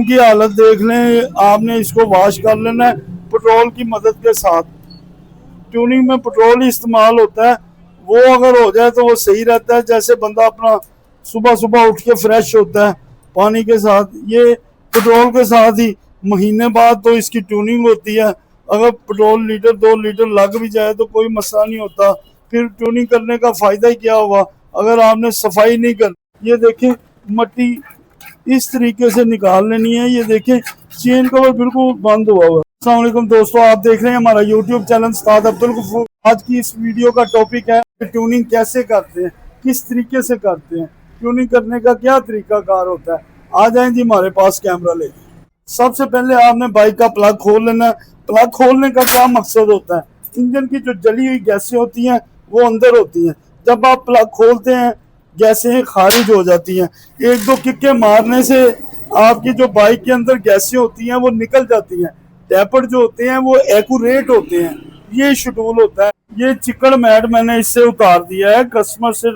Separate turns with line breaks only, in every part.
की हालत देख लें, आपने इसको वॉश कर लेना है पेट्रोल की मदद के साथ। ट्यूनिंग में पेट्रोल ही इस्तेमाल होता है, वो अगर हो जाए तो वो सही रहता है। जैसे बंदा अपना सुबह सुबह उठ के फ्रेश होता है पानी के साथ, ये पेट्रोल के साथ ही महीने बाद तो इसकी ट्यूनिंग होती है। अगर पेट्रोल लीटर 2 लीटर लग भी जाए तो कोई मसला नहीं होता, फिर ट्यूनिंग करने का फ़ायदा ही क्या हुआ अगर आपने सफाई नहीं कर। ये देखें मट्टी इस तरीके से निकाल लेनी है। ये देखें चेन कवर बिल्कुल बंद हुआ हुआ है। अस्सलाम वालेकुम दोस्तों, आप देख रहे हैं हमारा यूट्यूब चैनल उस्ताद अब्दुल गफूर। आज की इस वीडियो का टॉपिक है ट्यूनिंग कैसे करते हैं, किस तरीके से करते हैं, ट्यूनिंग करने का क्या तरीका कार होता है। आ जाएं जी हमारे पास कैमरा लेके। सबसे पहले आपने बाइक का प्लग खोल लेना है। प्लग खोलने का क्या मकसद होता है, इंजन की जो जली हुई गैसें होती हैं वो अंदर होती हैं। जब आप प्लग खोलते हैं गैसें खारिज हो जाती हैं, एक दो किक्के मारने से आपकी जो बाइक के अंदर गैसें होती हैं वो निकल जाती हैं। टैपर जो होते हैं वो एक्यूरेट होते हैं। ये शेड्यूल होता है। ये चिकड़ मैट मैंने इससे उतार दिया है, कस्टमर से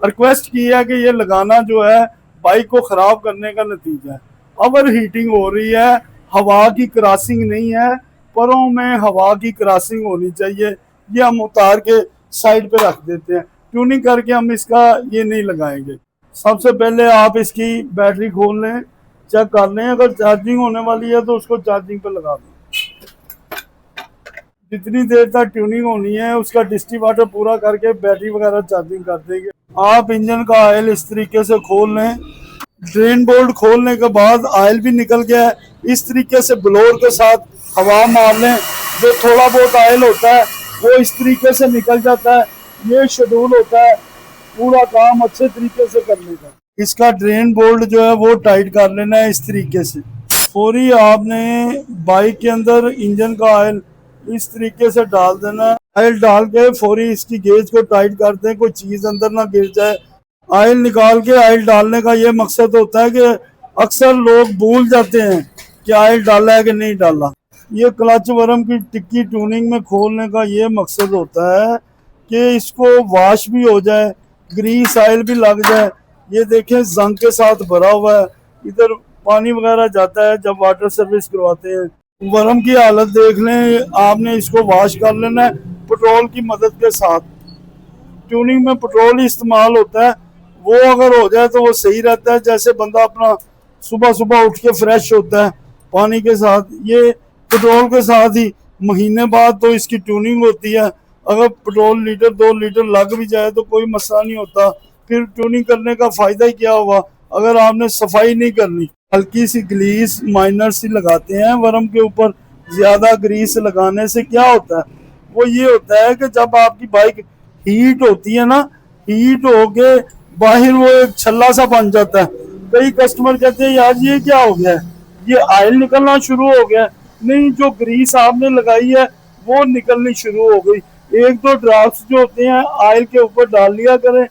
रिक्वेस्ट की है कि ये लगाना जो है बाइक को ख़राब करने का नतीजा है। ओवर हीटिंग हो रही है, हवा की क्रॉसिंग नहीं है, परों में हवा की क्रॉसिंग होनी चाहिए। ये हम उतार के साइड पे रख देते हैं, ट्यूनिंग करके हम इसका ये नहीं लगाएंगे। सबसे पहले आप इसकी बैटरी खोल लें, चेक कर लें, अगर चार्जिंग होने वाली है तो उसको चार्जिंग पे लगा दें। जितनी देर तक ट्यूनिंग होनी है उसका डिस्ट्रीब्यूटर पूरा करके बैटरी वगैरह चार्जिंग कर देंगे। आप इंजन का ऑयल इस तरीके से खोल लें। ड्रेन बोल्ट खोलने के बाद ऑयल भी निकल गया है, इस तरीके से ब्लोअर के साथ हवा मार लें। जो थोड़ा बहुत ऑयल होता है वो इस तरीके से निकल जाता है। ये शेड्यूल होता है पूरा काम अच्छे तरीके से करने का। इसका ड्रेन बोल्ट जो है वो टाइट कर लेना है इस तरीके से। फौरी आपने बाइक के अंदर इंजन का ऑयल इस तरीके से डाल देना है। ऑयल डाल के फौरी इसकी गेज को टाइट कर दें, कोई चीज़ अंदर ना गिर जाए। ऑयल निकाल के ऑयल डालने का ये मकसद होता है कि अक्सर लोग भूल जाते हैं कि ऑयल डाला है कि नहीं डाला। ये क्लच वर्म की टिक्की ट्यूनिंग में खोलने का ये मकसद होता है कि इसको वॉश भी हो जाए, ग्रीस ऑयल भी लग जाए। ये देखें जंग के साथ भरा हुआ है, इधर पानी वगैरह जाता है जब वाटर सर्विस करवाते हैं। वर्म की हालत देख लें, आपने इसको वॉश कर लेना है पेट्रोल की मदद के साथ। ट्यूनिंग में पेट्रोल ही इस्तेमाल होता है, वो अगर हो जाए तो वो सही रहता है। जैसे बंदा अपना सुबह सुबह उठ के फ्रेश होता है पानी के साथ, ये पेट्रोल के साथ ही महीने बाद तो इसकी ट्यूनिंग होती है। अगर पेट्रोल लीटर 2 लीटर लग भी जाए तो कोई मसला नहीं होता, फिर ट्यूनिंग करने का फ़ायदा ही क्या हुआ अगर आपने सफाई नहीं करनी। हल्की सी ग्रीस माइनर सी लगाते हैं वर्म के ऊपर। ज़्यादा ग्रीस लगाने से क्या होता है, वो ये होता है कि जब आपकी बाइक हीट होती है ना, हीट होके बाहर वो एक छल्ला सा बन जाता है। कई कस्टमर कहते हैं यार ये क्या हो गया है, ये ऑयल निकलना शुरू हो गया। नहीं, जो ग्रीस आपने लगाई है वो निकलनी शुरू हो गई। एक दो ड्रॉप्स जो होते हैं ऑयल के ऊपर डाल लिया करें।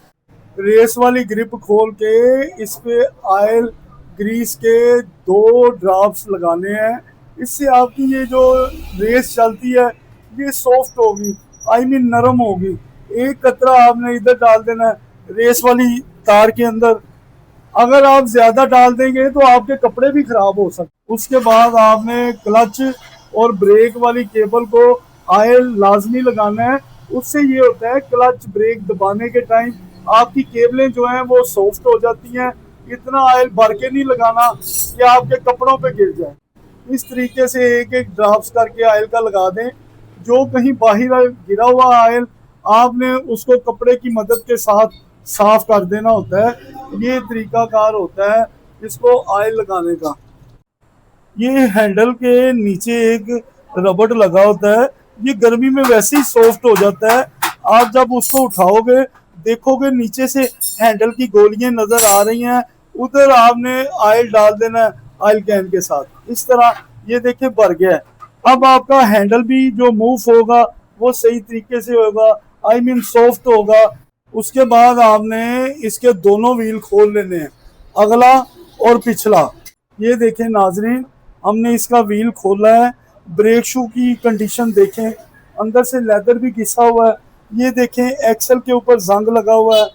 रेस वाली ग्रिप खोल के इस पे ऑयल ग्रीस के 2 ड्रॉप्स लगाने हैं। इससे आपकी ये जो रेस चलती है ये सॉफ्ट होगी, आई मीन नरम होगी। एक कतरा आपने इधर डाल देना है रेस वाली तार के अंदर। अगर आप ज्यादा डाल देंगे तो आपके कपड़े भी खराब हो सकते। उसके बाद आपने क्लच और ब्रेक वाली केबल को ऑयल लाजमी लगाना है। उससे ये होता है क्लच ब्रेक दबाने के टाइम आपकी केबलें जो हैं वो सॉफ्ट हो जाती हैं। इतना ऑयल भर के नहीं लगाना कि आपके कपड़ों पे गिर जाए। इस तरीके से एक एक ड्रॉप्स करके ऑयल का लगा दें। जो कहीं बाहर गिरा हुआ ऑयल आपने उसको कपड़े की मदद के साथ साफ कर देना होता है। ये तरीकाकार होता है इसको ऑयल लगाने का। ये हैंडल के नीचे एक रबड़ लगा होता है, ये गर्मी में वैसे ही सॉफ्ट हो जाता है। आप जब उसको उठाओगे देखोगे नीचे से हैंडल की गोलियां नजर आ रही हैं, उधर आपने ऑयल डाल देना है ऑयल कैन के साथ। इस तरह ये देखिए भर गया है। अब आपका हैंडल भी जो मूव होगा वो सही तरीके से होगा, आई मीन सॉफ्ट होगा। उसके बाद आपने इसके दोनों व्हील खोल लेने हैं, अगला और पिछला। ये देखें नाजरीन, हमने इसका व्हील खोला है। ब्रेक शू की कंडीशन देखें, अंदर से लेदर भी घिसा हुआ है। ये देखें एक्सल के ऊपर जंग लगा हुआ है।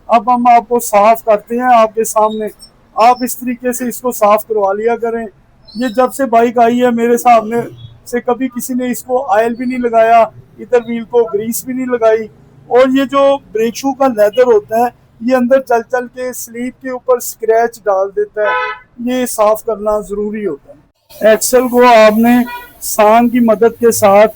अब हम आपको साफ करते हैं आपके सामने। आप इस तरीके से इसको साफ करवा लिया करें। ये जब से बाइक आई है मेरे सामने से कभी किसी ने इसको ऑयल भी नहीं लगाया, इधर व्हील को ग्रीस भी नहीं लगाई। और ये जो ब्रेक शू का लेदर होता है ये अंदर चल चल के स्लीप के ऊपर स्क्रैच डाल देता है, ये साफ करना जरूरी होता है। एक्सल को आपने सांग की मदद के साथ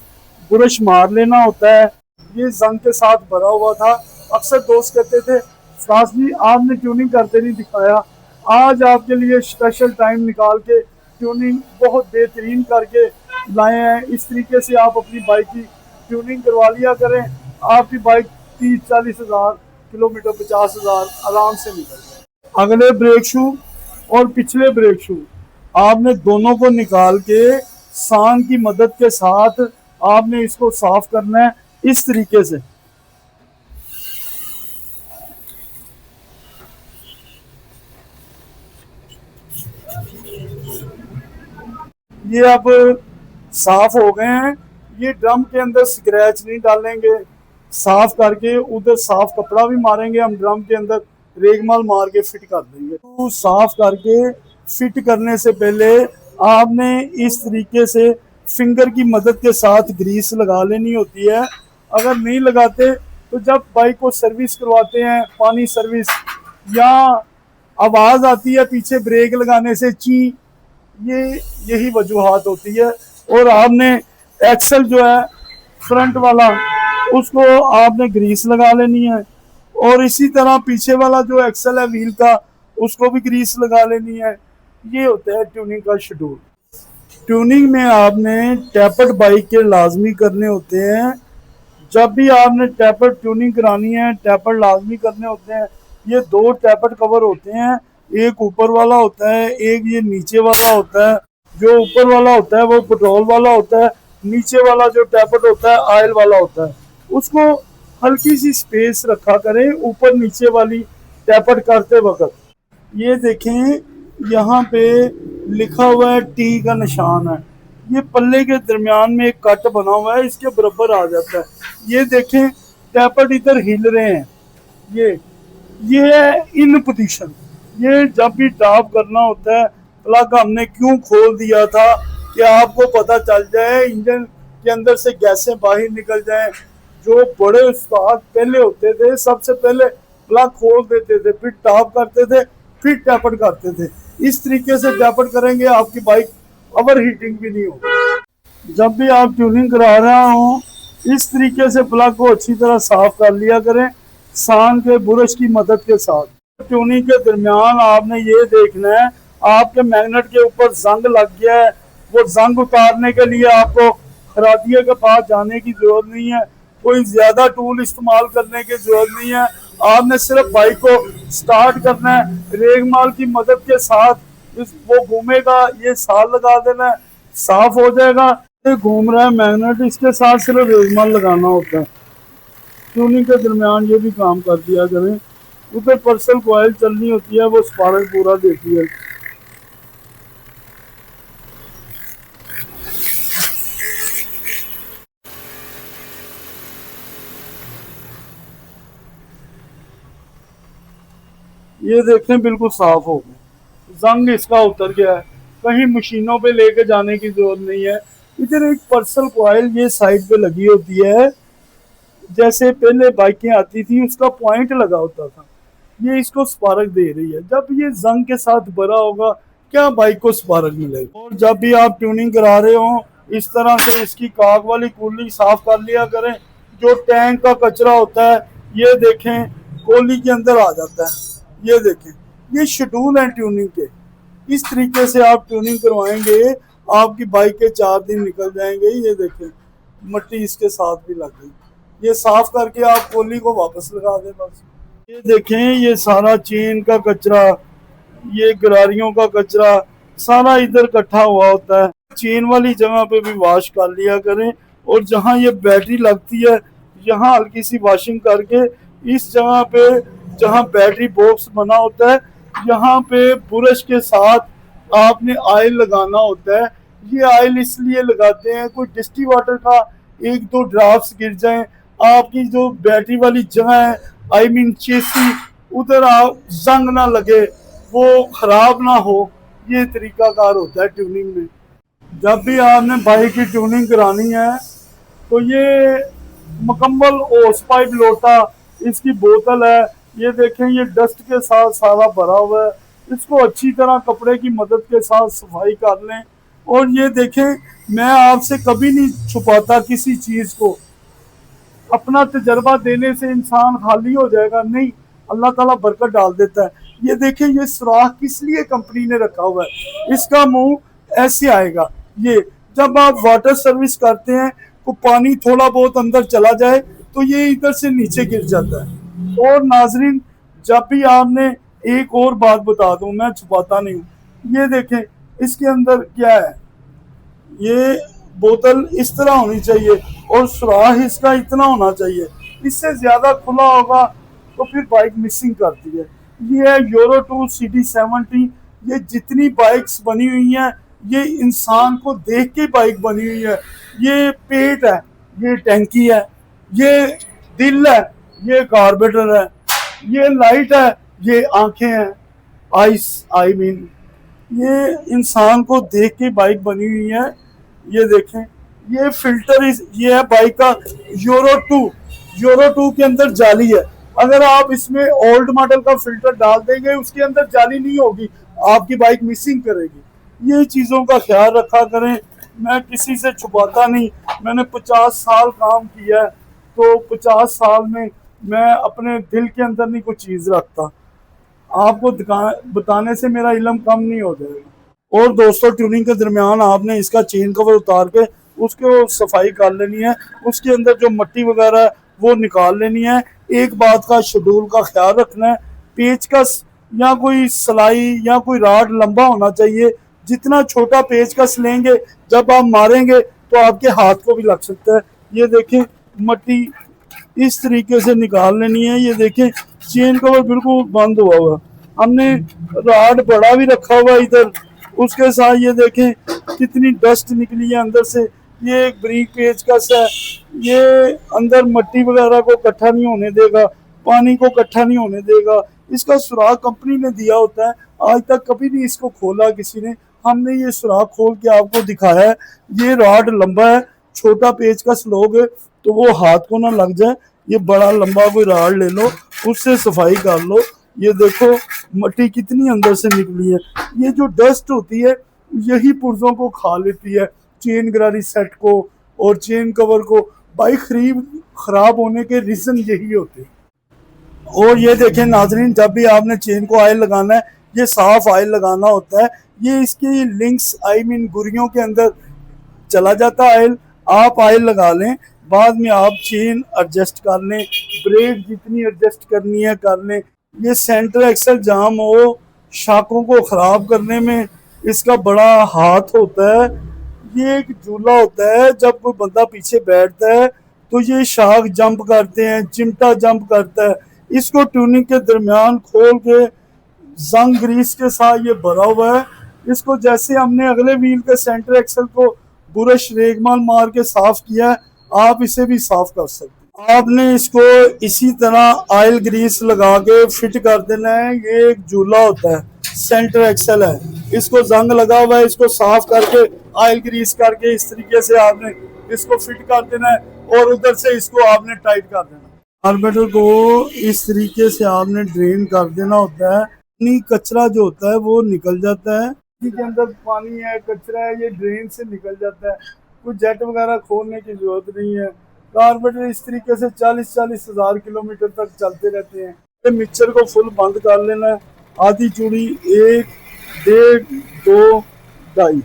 ब्रश मार लेना होता है। ये जंग के साथ भरा हुआ था। अक्सर दोस्त कहते थे फराज जी आपने ट्यूनिंग करते नहीं दिखाया, आज आपके लिए स्पेशल टाइम निकाल के ट्यूनिंग बहुत बेहतरीन करके लाए हैं। इस तरीके से आप अपनी बाइक की ट्यूनिंग करवा लिया करें, आपकी बाइक 30-40 हज़ार किलोमीटर 50 हज़ार आराम से निकल जाए। अगले ब्रेक शू और पिछले ब्रेक शू आपने दोनों को निकाल के सांग की मदद के साथ आपने इसको साफ करना है इस तरीके से। ये अब साफ हो गए हैं। ये ड्रम के अंदर स्क्रैच नहीं डालेंगे, साफ करके उधर साफ कपड़ा भी मारेंगे हम ड्रम के अंदर, रेगमाल मार के फिट कर देंगे। तो साफ करके फिट करने से पहले आपने इस तरीके से फिंगर की मदद के साथ ग्रीस लगा लेनी होती है। अगर नहीं लगाते तो जब बाइक को सर्विस करवाते हैं, पानी सर्विस, या आवाज आती है पीछे ब्रेक लगाने से ची, ये यही वजूहात होती है। और आपने एक्सल जो है फ्रंट वाला उसको आपने ग्रीस लगा लेनी है, और इसी तरह पीछे वाला जो एक्सल है व्हील का उसको भी ग्रीस लगा लेनी है। ये होता है ट्यूनिंग का शेड्यूल। ट्यूनिंग में आपने टैपर्ड बाइक के लाजमी करने होते हैं। जब भी आपने टैपर्ड ट्यूनिंग करानी है टैपर्ड लाजमी करने होते हैं। ये दो टैपर्ड कवर होते हैं, एक ऊपर वाला होता है, एक ये नीचे वाला होता है। जो ऊपर वाला होता है वो पेट्रोल वाला होता है, नीचे वाला जो टैपर्ड होता है ऑयल वाला होता है। उसको हल्की सी स्पेस रखा करें ऊपर नीचे वाली टैपर्ड करते वक्त। ये देखें यहाँ पे लिखा हुआ है टी का निशान है, ये पल्ले के दरमियान में एक कट बना हुआ है, इसके बराबर आ जाता है। ये देखें टैपर्ड इधर हिल रहे हैं, ये है इन पोजीशन। ये जब भी टॉप करना होता है प्लग हमने क्यों खोल दिया था कि आपको पता चल जाए, इंजन के अंदर से गैसें बाहर निकल जाएं। जो बड़े उस्ताद पहले होते थे सबसे पहले प्लग खोल देते थे, फिर टॉप करते थे, फिर टैपर्ड करते थे। इस तरीके से टैपर्ड करेंगे आपकी बाइक ओवर हीटिंग भी नहीं होगी। जब भी आप ट्यूनिंग करा रहा हो इस तरीके से प्लग को अच्छी तरह साफ कर लिया करें सांग के ब्रश की मदद के साथ। ट्यूनिंग के दरमियान आपने ये देखना है आपके मैग्नेट के ऊपर जंग लग गया है, वो जंग उतारने के लिए आपको खरादिया के पास जाने की जरूरत नहीं है, कोई ज्यादा टूल इस्तेमाल करने की जरूरत नहीं है। आपने सिर्फ बाइक को स्टार्ट करना है, रेगमाल की मदद के साथ वो घूमेगा, ये साल लगा देना है, साफ हो जाएगा। ये घूम रहा है मैग्नेट, इसके साथ सिर्फ रेगमाल लगाना होता है। ट्यूनिंग के दरमियान ये भी काम कर दिया करें। उधर पर्सल कॉइल चलनी होती है, वो स्पार्क पूरा देती है। ये देखें बिल्कुल साफ हो गया, जंग इसका उतर गया है, कहीं मशीनों पे लेके जाने की जरूरत नहीं है। इधर एक पर्सल कॉइल ये साइड पे लगी होती है, जैसे पहले बाइकें आती थी उसका पॉइंट लगा होता था, ये इसको स्पार्क दे रही है। जब ये जंग के साथ भरा होगा क्या बाइक को स्पार्क मिलेगा। और जब भी आप ट्यूनिंग करा रहे हो इस तरह से इसकी काग वाली कूलिंग साफ कर लिया करें। जो टैंक का कचरा होता है ये देखें कोली के अंदर आ जाता है, ये देखें, ये शेड्यूल है ट्यूनिंग के। इस तरीके से आप ट्यूनिंग करवाएंगे आपकी बाइक के 4 दिन निकल जाएंगे। ये देखें मट्टी इसके साथ भी लग गई, ये साफ करके आप कोली को वापस लगा दें बस। ये देखें ये सारा चेन का कचरा, ये गरारियों का कचरा सारा इधर इकट्ठा हुआ होता है। चेन वाली जगह पे भी वॉश कर लिया करें, और जहाँ ये बैटरी लगती है यहाँ हल्की सी वॉशिंग करके इस जगह पे जहाँ बैटरी बॉक्स बना होता है यहाँ पे ब्रश के साथ आपने ऑयल लगाना होता है। ये ऑयल इसलिए लगाते हैं कोई डिस्टी वाटर का 1-2 ड्रॉप्स गिर जाएं आपकी जो बैटरी वाली जगह है, आई मीन चेसी, उधर आप जंग ना लगे, वो खराब ना हो, ये तरीकाकार होता है ट्यूनिंग में। जब भी आपने बाइक की ट्यूनिंग करानी है तो ये मुकम्मल ओस पाइप लोटा, इसकी बोतल है, ये देखें ये डस्ट के साथ सारा भरा हुआ है। इसको अच्छी तरह कपड़े की मदद के साथ सफाई कर लें। और ये देखें, मैं आपसे कभी नहीं छुपाता किसी चीज़ को। अपना तजर्बा देने से इंसान खाली हो जाएगा नहीं, अल्लाह ताला बरकत डाल देता है। ये देखें ये सुराख किस लिए कंपनी ने रखा हुआ है, इसका मुंह ऐसे आएगा। ये जब आप वाटर सर्विस करते हैं तो पानी थोड़ा बहुत अंदर चला जाए तो ये इधर से नीचे गिर जाता है। और नाजरीन, जब भी आपने, एक और बात बता दूं, मैं छुपाता नहीं हूँ, ये देखें इसके अंदर क्या है। ये बोतल इस तरह होनी चाहिए और सुराख इसका इतना होना चाहिए। इससे ज्यादा खुला होगा तो फिर बाइक मिसिंग करती है। ये है यूरो 2 CD70। ये जितनी बाइक्स बनी हुई हैं ये इंसान को देख के बाइक बनी हुई है। ये पेट है, ये टैंकी है, ये दिल है, ये कार्बोरेटर है, ये लाइट है, ये आंखें हैं, आइस आई मीन। ये इंसान को देख के बाइक बनी हुई है। ये देखें, ये फिल्टर ये है बाइक का यूरो 2 के अंदर जाली है। अगर आप इसमें ओल्ड मॉडल का फिल्टर डाल देंगे उसके अंदर जाली नहीं होगी, आपकी बाइक मिसिंग करेगी। ये चीज़ों का ख्याल रखा करें। मैं किसी से छुपाता नहीं, मैंने 50 साल काम किया है, तो 50 साल में मैं अपने दिल के अंदर नहीं कोई चीज़ रखता। आपको बताने से मेरा इल्म कम नहीं हो जाएगा। और दोस्तों, ट्यूनिंग के दरमियान आपने इसका चेन कवर उतार के उसको सफाई कर लेनी है। उसके अंदर जो मट्टी वगैरह है वो निकाल लेनी है। एक बात का शेड्यूल का ख्याल रखना है, पेचकस या कोई सलाई या कोई राड लंबा होना चाहिए। जितना छोटा पेचकस लेंगे जब आप मारेंगे तो आपके हाथ को भी लग सकता है। ये देखें, मट्टी इस तरीके से निकाल लेनी है। ये देखें चेन कवर बिल्कुल बंद हुआ हुआ, हमने राड बड़ा भी रखा हुआ इधर। उसके साथ ये देखें कितनी डस्ट निकली है अंदर से। ये एक ब्रीक पेचकस है, ये अंदर मट्टी वगैरह को इकट्ठा नहीं होने देगा, पानी को इकट्ठा नहीं होने देगा। इसका सुराख कंपनी ने दिया होता है, आज तक कभी नहीं इसको खोला किसी ने। हमने ये सुराख खोल के आपको दिखाया है। ये रॉड लंबा है, छोटा पेचकस लोगे तो वो हाथ को ना लग जाए। ये बड़ा लंबा कोई राड ले लो, उससे सफाई कर लो। ये देखो मट्टी कितनी अंदर से निकली है। ये जो डस्ट होती है यही पुर्जों को खा लेती है, चेन गरारी सेट को और चेन कवर को। बाइक खराब होने के रीजन यही होते हैं। और ये देखें नाजरीन, जब भी आपने चेन को ऑयल लगाना है, ये साफ ऑयल लगाना होता है। ये इसकी लिंक्स आई मीन गुरियों के अंदर चला जाता है ऑयल। आप ऑयल लगा लें, बाद में आप चेन एडजस्ट कर लें, ब्रेक जितनी एडजस्ट करनी है कर लें। ये सेंटर एक्सल जाम हो, शाकों को ख़राब करने में इसका बड़ा हाथ होता है। ये एक झूला होता है, जब कोई बंदा पीछे बैठता है तो ये शाख जंप करते हैं, चिमटा जंप करता है। इसको ट्यूनिंग के दरमियान खोल के जंग ग्रीस के साथ ये भरा हुआ है। इसको जैसे हमने अगले व्हील के सेंटर एक्सल को बुरश रेगमाल मार के साफ किया है, आप इसे भी साफ कर सकते हैं। आपने इसको इसी तरह ऑयल ग्रीस लगा के फिट कर देना है। ये एक झूला होता है, सेंटर एक्सल है, इसको जंग लगा हुआ है। इसको साफ करके ऑयल ग्रीस करके इस तरीके से आपने इसको फिट कर देना है और उधर से इसको आपने टाइट कर देना। कार्बोरेटर को इस तरीके से आपने ड्रेन कर देना होता है। पानी कचरा जो होता है वो निकल जाता है। के अंदर पानी है, कचरा है, ये ड्रेन से निकल जाता है। कोई जेट वगैरह खोलने की जरूरत नहीं है। कार्बोरेटर इस तरीके से 40-40 हज़ार किलोमीटर तक चलते रहते हैं। ये मिक्सर को फुल बंद कर लेना है। आधी चूड़ी 1, 1.5, 2, 2.5,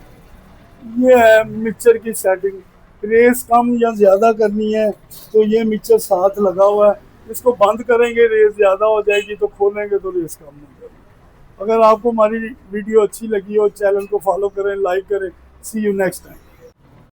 ये है मिक्सर की सेटिंग। रेस कम या ज़्यादा करनी है तो ये मिक्सर साथ लगा हुआ है। इसको बंद करेंगे रेस ज़्यादा हो जाएगी, तो खोलेंगे तो रेस कम हो जाएगी। अगर आपको हमारी वीडियो अच्छी लगी हो, चैनल को फॉलो करें, लाइक करें। सी यू नेक्स्ट टाइम।